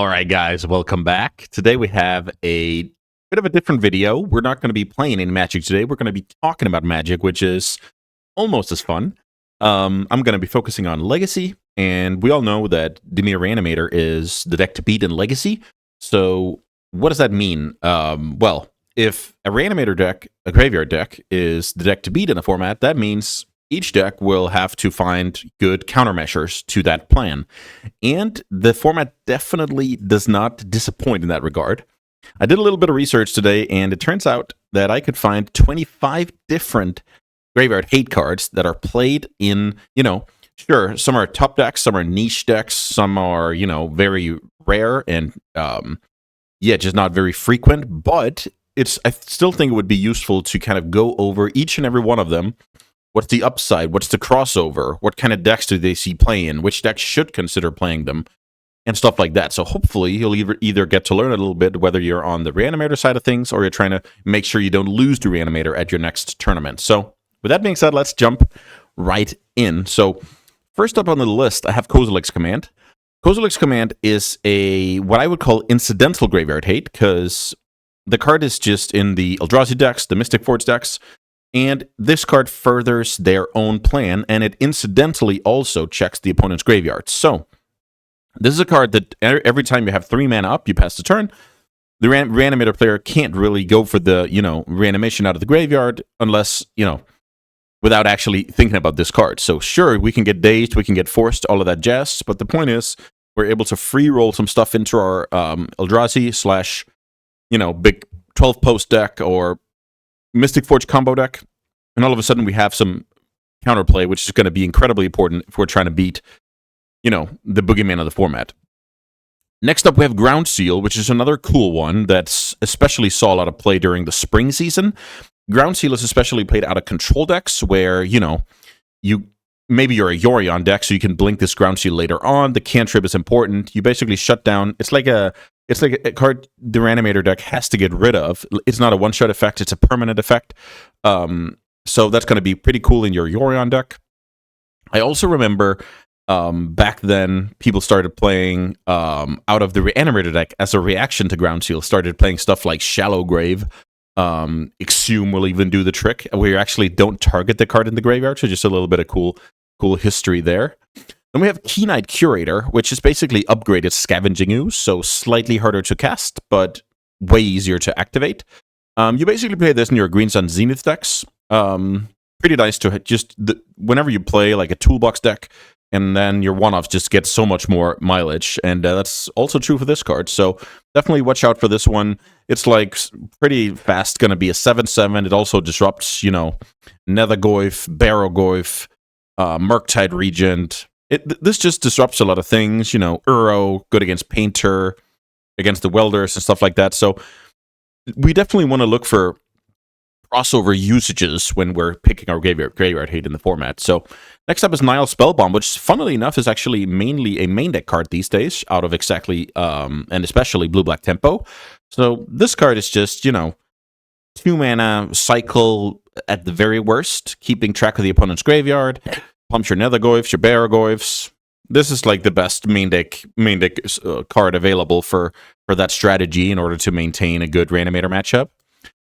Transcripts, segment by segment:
All right, guys, welcome back. Today we have a bit of a different video. We're not going to be playing any Magic today. We're going to be talking about Magic, which is almost as fun. I'm going to be focusing on Legacy, and we all know that Dimir Reanimator is the deck to beat in Legacy. So what does that mean? Well, if a Reanimator deck, a graveyard deck, is the deck to beat in the format, that means each deck will have to find good countermeasures to that plan. And the format definitely does not disappoint in that regard. I did a little bit of research today, and it turns out that I could find 25 different graveyard hate cards that are played in, sure, some are top decks, some are niche decks, some are, very rare and, just not very frequent. But I still think it would be useful to kind of go over each and every one of them. What's the upside? What's the crossover? What kind of decks do they see playing? Which decks should consider playing them? And stuff like that. So hopefully you'll either get to learn a little bit whether you're on the Reanimator side of things or you're trying to make sure you don't lose to Reanimator at your next tournament. So with that being said, let's jump right in. So first up on the list, I have Kozilek's Command. Kozilek's Command is what I would call incidental graveyard hate, because the card is just in the Eldrazi decks, the Mystic Forge decks, and this card furthers their own plan, and it incidentally also checks the opponent's graveyard. So, this is a card that every time you have 3 mana up, you pass the turn, the Reanimator player can't really go for the, reanimation out of the graveyard unless, without actually thinking about this card. So, sure, we can get dazed, we can get forced, all of that jazz, but the point is, we're able to free roll some stuff into our Eldrazi / big 12-post deck or Mystic Forge combo deck, and all of a sudden we have some counterplay, which is going to be incredibly important if we're trying to beat, the boogeyman of the format. Next up, we have Ground Seal, which is another cool one that's especially saw a lot of play during the spring season. Ground Seal is especially played out of control decks where, maybe you're a Yorion deck, so you can blink this Ground Seal later on. The cantrip is important. You basically shut down. It's like a card the Reanimator deck has to get rid of. It's not a one-shot effect. It's a permanent effect. So that's going to be pretty cool in your Yorion deck. I also remember back then, people started playing out of the Reanimator deck as a reaction to Ground Seal, started playing stuff like Shallow Grave. Exhume will even do the trick, where you actually don't target the card in the graveyard, so just a little bit of cool history there. Then we have Keen-Eyed Curator, which is basically upgraded Scavenging Ooze, so slightly harder to cast, but way easier to activate. You basically play this in your Green Sun Zenith decks. Pretty nice to whenever you play like a toolbox deck, and then your one-offs just get so much more mileage, and that's also true for this card. So definitely watch out for this one. It's like pretty fast going to be a 7/7. It also disrupts, Nethergoyf, Barrowgoyf, Murktide Regent. This just disrupts a lot of things, Uro, good against Painter, against the Welders and stuff like that. So we definitely want to look for crossover usages when we're picking our graveyard hate in the format. So next up is Nile Spellbomb, which funnily enough is actually mainly a main deck card these days out of exactly, and especially Blue-Black Tempo. So this card is just, 2 mana cycle at the very worst, keeping track of the opponent's graveyard. Pumps your Nethergoyfs, your Barrowgoyfs. This is like the best main deck card available for that strategy in order to maintain a good Reanimator matchup.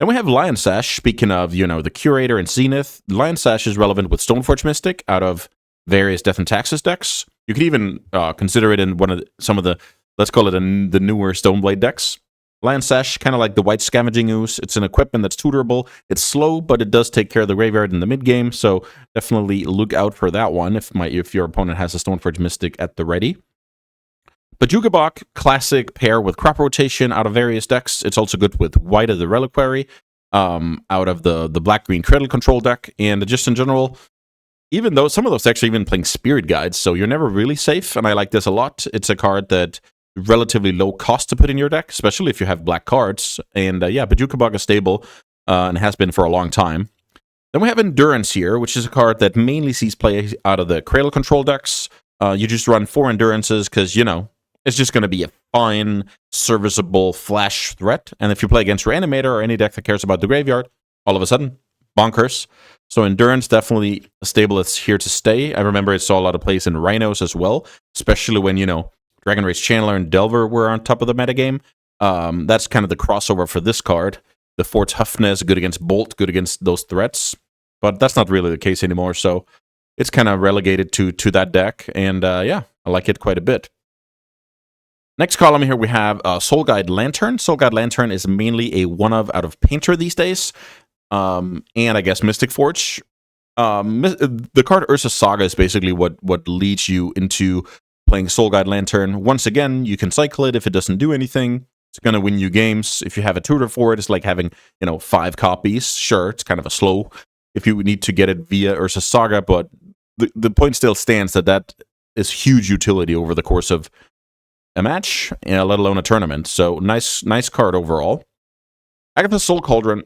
Then we have Lion Sash. Speaking of, the Curator and Zenith, Lion Sash is relevant with Stoneforge Mystic out of various Death and Taxes decks. You could even consider it in some of the, let's call it the newer Stoneblade decks. Lion Sash, kind of like the white Scavenging Ooze. It's an equipment that's tutorable. It's slow, but it does take care of the graveyard in the mid-game, so definitely look out for that one if your opponent has a Stoneforge Mystic at the ready. Bojuka Bok, classic pair with Crop Rotation out of various decks. It's also good with White of the Reliquary out of the black-green Cradle Control deck, and just in general, even though some of those decks are even playing Spirit Guides, so you're never really safe, and I like this a lot. It's a card that relatively low cost to put in your deck, especially if you have black cards. And Bojuka Bok is stable and has been for a long time. Then we have Endurance here, which is a card that mainly sees play out of the Cradle Control decks. You just run 4 Endurances because, it's just going to be a fine, serviceable flash threat. And if you play against Reanimator or any deck that cares about the graveyard, all of a sudden, bonkers. So Endurance, definitely a stable that's here to stay. I remember it saw a lot of plays in Rhinos as well, especially when, Dragon Race Channeler and Delver were on top of the metagame. That's kind of the crossover for this card. The Fort's Toughness, good against Bolt, good against those threats. But that's not really the case anymore, so it's kind of relegated to that deck. And yeah, I like it quite a bit. Next column here, we have Soul Guide Lantern. Soul Guide Lantern is mainly a one-of out of Painter these days. And I guess Mystic Forge. The card Ursa Saga is basically what leads you into playing Soul Guide Lantern. Once again, you can cycle it. If it doesn't do anything, it's going to win you games. If you have a tutor for it, it's like having, 5 copies. Sure, it's kind of a slow if you need to get it via Ursa Saga, but the point still stands that is huge utility over the course of a match, let alone a tournament. So nice card overall. Agatha's Soul Cauldron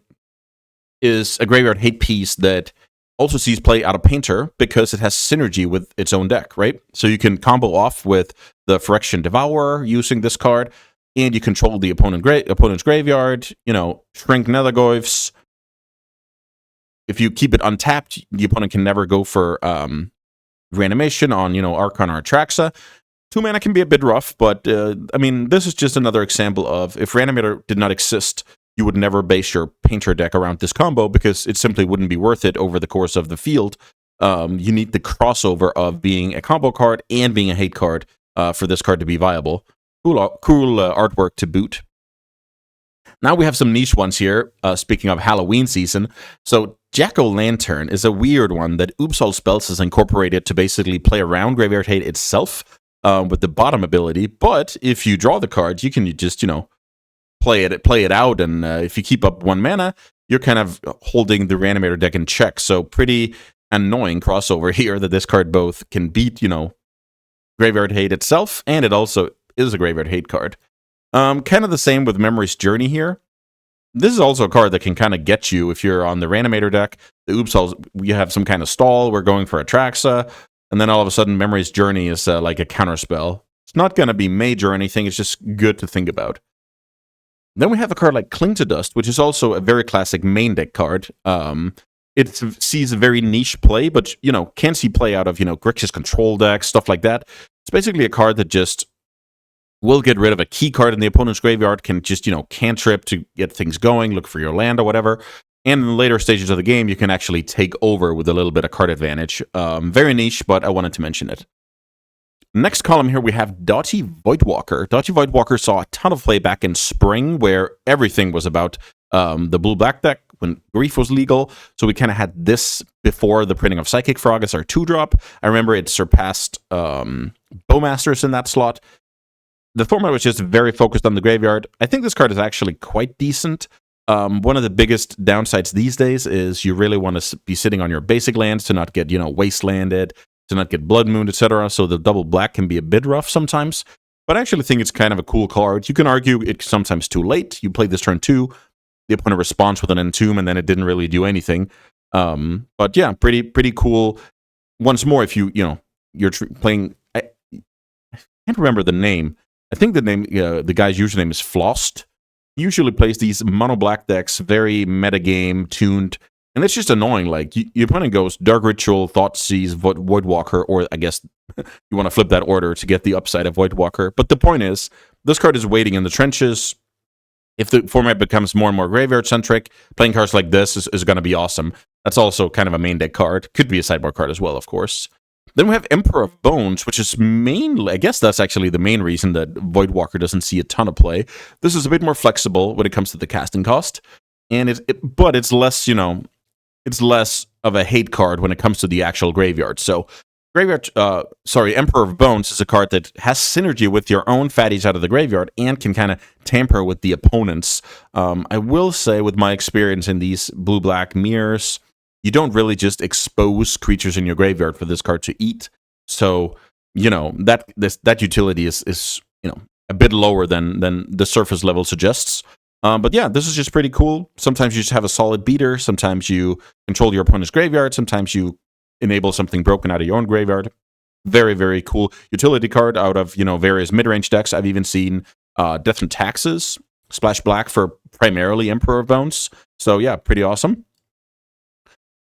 is a graveyard hate piece that also sees play out of Painter because it has synergy with its own deck, right? So you can combo off with the Phyrexian Devourer using this card, and you control the opponent's graveyard, shrink Nethergoyfs. If you keep it untapped, the opponent can never go for reanimation on, Archon or Atraxa. 2 mana can be a bit rough, but, this is just another example of if Reanimator did not exist, you would never base your Painter deck around this combo because it simply wouldn't be worth it over the course of the field. You need the crossover of being a combo card and being a hate card for this card to be viable. Cool artwork to boot. Now we have some niche ones here, speaking of Halloween season. So Jack-O-Lantern is a weird one that Oops All Spells has incorporated to basically play around Graveyard Hate itself. With the bottom ability, but if you draw the cards, you can just, play it out, and if you keep up 1 mana, you're kind of holding the Reanimator deck in check, so pretty annoying crossover here that this card both can beat, Graveyard Hate itself, and it also is a Graveyard Hate card. Kind of the same with Memory's Journey here. This is also a card that can kind of get you if you're on the Reanimator deck. The Oops All, you have some kind of stall, we're going for Atraxa, and then all of a sudden, Memory's Journey is like a counterspell. It's not going to be major or anything. It's just good to think about. Then we have a card like Cling to Dust, which is also a very classic main deck card. It sees a very niche play, but, can see play out of, Grixis control decks, stuff like that. It's basically a card that just will get rid of a key card in the opponent's graveyard, can just, cantrip to get things going, look for your land or whatever. And in the later stages of the game, you can actually take over with a little bit of card advantage. Very niche, but I wanted to mention it. Next column here, we have Doughty Voidwalker. Doughty Voidwalker saw a ton of play back in spring, where everything was about the blue-black deck when Grief was legal. So we kind of had this before the printing of Psychic Frog as our 2-drop. I remember it surpassed Bowmasters in that slot. The format was just very focused on the graveyard. I think this card is actually quite decent. One of the biggest downsides these days is you really want to be sitting on your basic lands to not get, wastelanded, to not get blood mooned, etc. So the double black can be a bit rough sometimes. But I actually think it's kind of a cool card. You can argue it's sometimes too late. You play this turn 2, the opponent responds with an Entomb, and then it didn't really do anything. But yeah, pretty cool. Once more, if you're playing, I can't remember the name. I think the name, the guy's username is Flost. Usually plays these mono black decks, very metagame tuned, and it's just annoying. Like your opponent goes Dark Ritual, Thoughtseize, Voidwalker, or I guess you want to flip that order to get the upside of Voidwalker. But the point is, this card is waiting in the trenches. If the format becomes more and more graveyard centric, playing cards like this is going to be awesome. That's also kind of a main deck card. Could be a sideboard card as well, of course. Then we have Emperor of Bones, which is mainly, I guess that's actually the main reason that Voidwalker doesn't see a ton of play. This is a bit more flexible when it comes to the casting cost, and but it's less, it's less of a hate card when it comes to the actual graveyard. So Emperor of Bones is a card that has synergy with your own fatties out of the graveyard and can kind of tamper with the opponents. I will say, with my experience in these blue-black mirrors, you don't really just expose creatures in your graveyard for this card to eat. So, that utility is a bit lower than the surface level suggests. But yeah, this is just pretty cool. Sometimes you just have a solid beater. Sometimes you control your opponent's graveyard. Sometimes you enable something broken out of your own graveyard. Very, very cool utility card out of, various mid-range decks. I've even seen Death and Taxes splash black for primarily Emperor of Bones. So yeah, pretty awesome.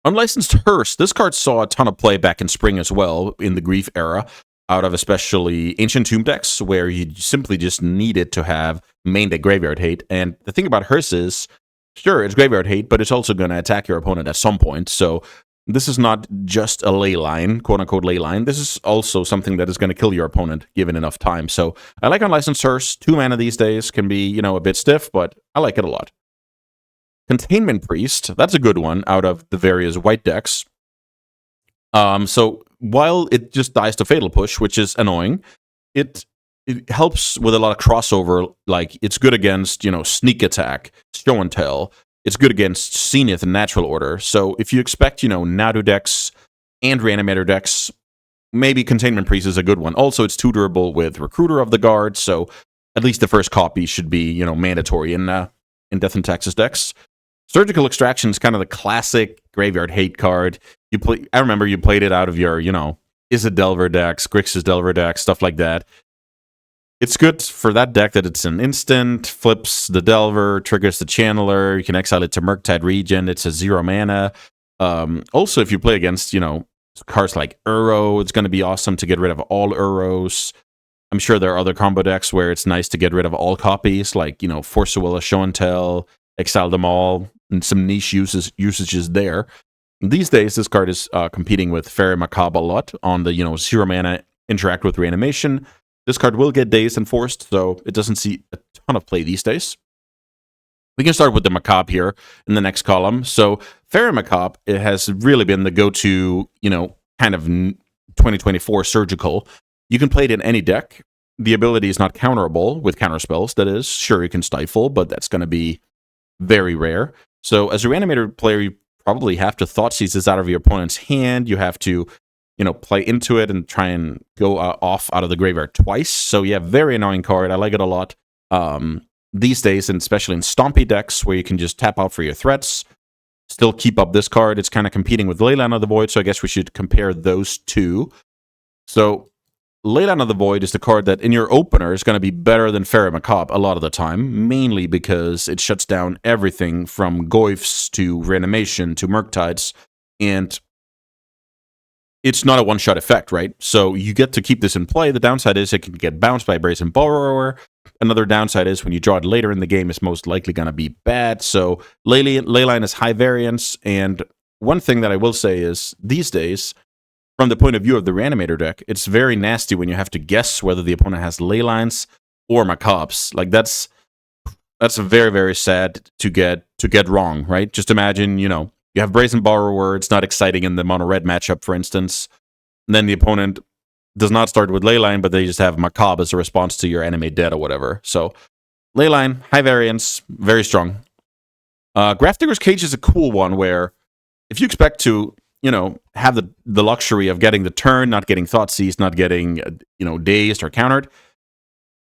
Unlicensed Hearse. This card saw a ton of play back in spring as well, in the Grief era. out of especially Ancient Tomb decks, where you simply just need it to have main deck Graveyard Hate. And the thing about hers is, sure, it's Graveyard Hate, but it's also going to attack your opponent at some point. So this is not just a ley line, quote-unquote ley line. This is also something that is going to kill your opponent given enough time. So I like Unlicensed Source. 2 mana these days can be, a bit stiff, but I like it a lot. Containment Priest, that's a good one out of the various white decks. So while it just dies to Fatal Push, which is annoying, it helps with a lot of crossover. Like, it's good against, Sneak Attack, Show and Tell. It's good against Zenith and Natural Order. So if you expect, Nadu decks and Reanimator decks, maybe Containment Priest is a good one. Also, it's 2 durable with Recruiter of the Guard, so at least the first copy should be, mandatory in Death and Taxes decks. Surgical Extraction is kind of the classic Graveyard Hate card. I remember you played it out of your, Izzet Delver decks, Grixis Delver decks, stuff like that. It's good for that deck that it's an instant, flips the Delver, triggers the Channeler, you can exile it to Murktide Regent, it's a 0 mana. Also, if you play against, cards like Uro, it's going to be awesome to get rid of all Uros. I'm sure there are other combo decks where it's nice to get rid of all copies, like, Force of Will, Show and Tell, exile them all, and some niche usages there. These days, this card is competing with Fairy Macabre a lot on the, 0 mana interact with reanimation. This card will get dazed and forced, so it doesn't see a ton of play these days. We can start with the Macabre here in the next column. So Fairy Macabre, it has really been the go-to, kind of 2024 surgical. You can play it in any deck. The ability is not counterable with counterspells, that is. Sure, you can Stifle, but that's going to be very rare. So as a Reanimator player, you probably have to Thoughtseize this out of your opponent's hand. You have to, play into it and try and go off out of the graveyard twice. So yeah, very annoying card. I like it a lot. These days, and especially in Stompy decks, where you can just tap out for your threats, still keep up this card. It's kind of competing with Leyline of the Void, so I guess we should compare those two. So Leyline of the Void is the card that in your opener is going to be better than Fairy Macabre a lot of the time, mainly because it shuts down everything from Goyfs to Reanimation to Murktides, and it's not a one-shot effect, right? So you get to keep this in play. The downside is it can get bounced by Brazen Borrower. Another downside is when you draw it later in the game, it's most likely going to be bad. So Leyline is high variance, and one thing that I will say is, these days, from the point of view of the Reanimator deck, it's very nasty when you have to guess whether the opponent has Leylines or Macabres. Like, that's very, very sad to get wrong, right? Just imagine, you have Brazen Borrower, it's not exciting in the mono-red matchup, for instance, and then the opponent does not start with Leyline, but they just have Macabre as a response to your Animate Dead or whatever. So, Leyline, high variance, very strong. Grafdigger's Cage is a cool one where, if you expect to, have the luxury of getting the turn, not getting Thoughtseize, not getting, dazed or countered,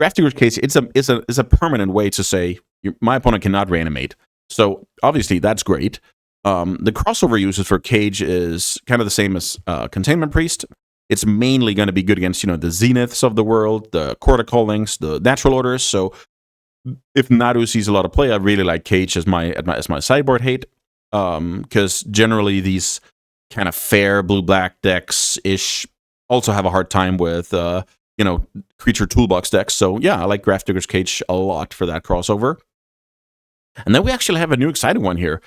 Grafdigger's Cage, it's a permanent way to say, my opponent cannot reanimate. So, obviously, that's great. The crossover uses for Cage is kind of the same as Containment Priest. It's mainly going to be good against, the Zeniths of the world, the Court of Callings, the Natural Orders. So if Nadu sees a lot of play, I really like Cage as my sideboard hate, because generally these kind of fair blue-black decks-ish also have a hard time with, creature toolbox decks. So yeah, I like Grafdigger's Cage a lot for that crossover. And then we actually have a new exciting one here.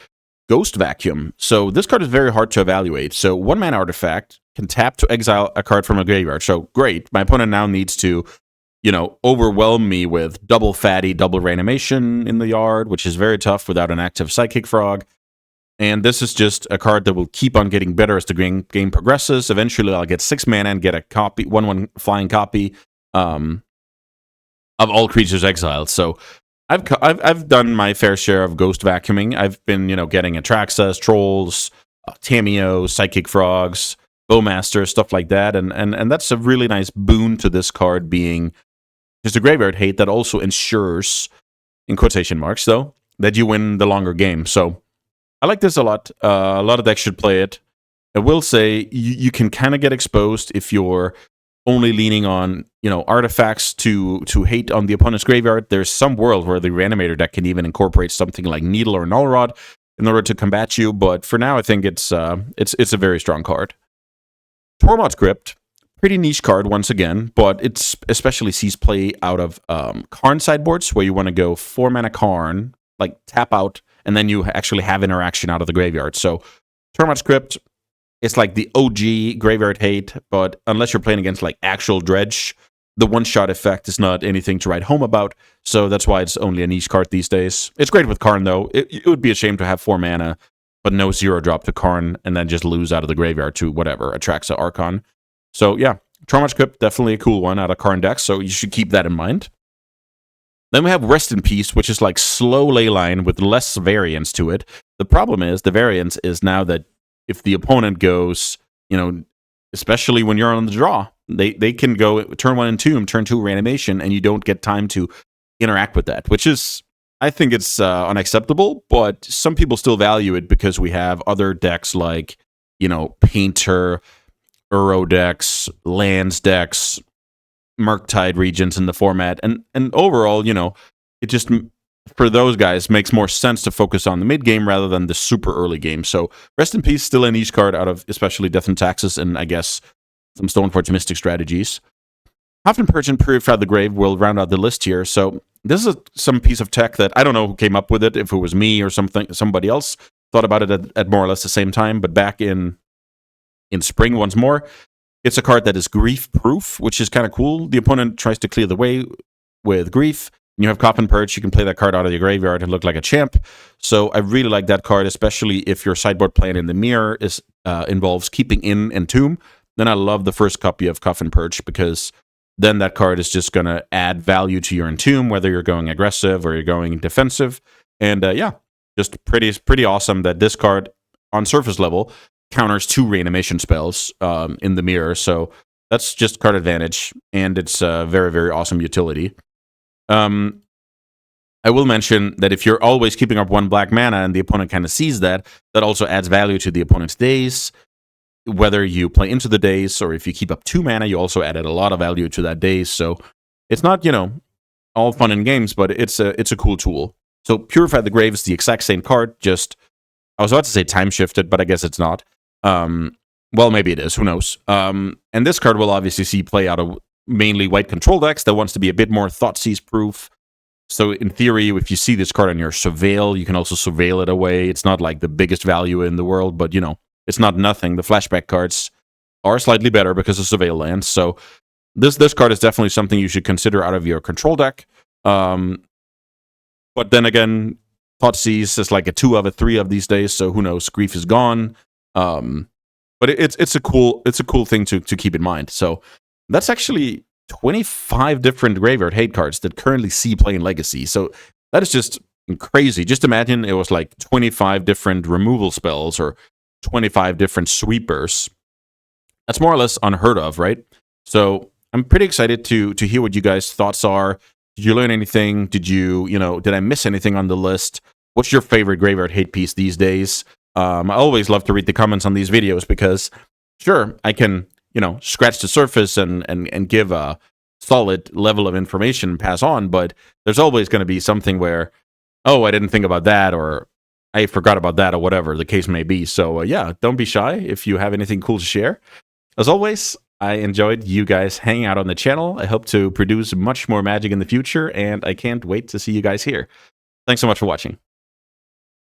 Ghost Vacuum. So this card is very hard to evaluate. So 1-mana artifact can tap to exile a card from a graveyard. So great. My opponent now needs to, overwhelm me with double fatty, double reanimation in the yard, which is very tough without an active Psychic Frog. And this is just a card that will keep on getting better as the game progresses. Eventually, I'll get 6 mana and get a copy, 1/1 flying copy of all creatures exiled. So I've done my fair share of ghost vacuuming. I've been, getting Atraxas, Trolls, Tamiyo, Psychic Frogs, Bowmaster, stuff like that. And that's a really nice boon to this card being just a graveyard hate that also ensures, in quotation marks though, that you win the longer game. So I like this a lot. A lot of decks should play it. I will say you can kind of get exposed if you're only leaning on, artifacts to hate on the opponent's graveyard. There's some world where the Reanimator deck can even incorporate something like Needle or Null Rod in order to combat you, but for now I think it's a very strong card. Tormod's Crypt, pretty niche card once again, but it's especially sees play out of Karn sideboards where you want to go 4 mana Karn, like tap out, and then you actually have interaction out of the graveyard. So Termite Script, it's like the OG graveyard hate, but unless you're playing against like actual dredge, the one-shot effect is not anything to write home about, so that's why it's only a niche card these days. It's great with Karn, though. It would be a shame to have 4 mana, but no 0-drop to Karn, and then just lose out of the graveyard to whatever, Atraxa Archon. So yeah, Termite Script, definitely a cool one out of Karn decks, so you should keep that in mind. Then we have Rest in Peace, which is like slow leyline with less variance to it. The problem is, the variance is now that if the opponent goes, especially when you're on the draw, they can go turn 1 Entomb, turn 2 Reanimation, and you don't get time to interact with that, which is, I think it's unacceptable, but some people still value it because we have other decks like, Painter, Uro decks, Lands decks, Murktide regions in the format, and overall, it just, for those guys, makes more sense to focus on the mid game rather than the super early game. So Rest in Peace, still a niche card out of especially Death and Taxes and I guess some Stoneforge Mystic strategies. Coffin Purge and Purify the Grave will round out the list here. So this is some piece of tech that I don't know who came up with it, if it was me or somebody else thought about it at more or less the same time, but back in spring once more. It's a card that is grief-proof, which is kind of cool. The opponent tries to clear the way with grief. You have Coffin Purge, you can play that card out of your graveyard and look like a champ. So I really like that card, especially if your sideboard plan in the mirror involves keeping in Entomb. Then I love the first copy of Coffin Purge because then that card is just going to add value to your Entomb, whether you're going aggressive or you're going defensive. And yeah, just pretty awesome that this card, on surface level, counters 2 reanimation spells in the mirror. So that's just card advantage, and it's a very, very awesome utility. I will mention that if you're always keeping up 1 black mana and the opponent kind of sees that, that also adds value to the opponent's days. Whether you play into the days or if you keep up 2 mana, you also added a lot of value to that days. So it's not, all fun and games, but it's a cool tool. So Purify the Grave is the exact same card, just, I was about to say time shifted, but I guess it's not. Well, maybe it is, who knows. And this card will obviously see play out of mainly white control decks that wants to be a bit more Thoughtseize proof. So in theory, if you see this card on your Surveil, you can also Surveil it away. It's not like the biggest value in the world, but it's not nothing. The flashback cards are slightly better because of Surveil lands. So this card is definitely something you should consider out of your control deck. But then again, Thoughtseize is like a 2 of a 3 of these days, so who knows? Grief is gone. But it's a cool thing to keep in mind. So that's actually 25 different graveyard hate cards that currently see play in Legacy. So that is just crazy. Just imagine it was like 25 different removal spells or 25 different sweepers. That's more or less unheard of, right? So I'm pretty excited to hear what you guys' thoughts are. Did you learn anything? Did I miss anything on the list? What's your favorite graveyard hate piece these days? I always love to read the comments on these videos because, sure, I can, scratch the surface and give a solid level of information and pass on, but there's always going to be something where, oh, I didn't think about that, or I forgot about that, or whatever the case may be. So, yeah, don't be shy if you have anything cool to share. As always, I enjoyed you guys hanging out on the channel. I hope to produce much more Magic in the future, and I can't wait to see you guys here. Thanks so much for watching.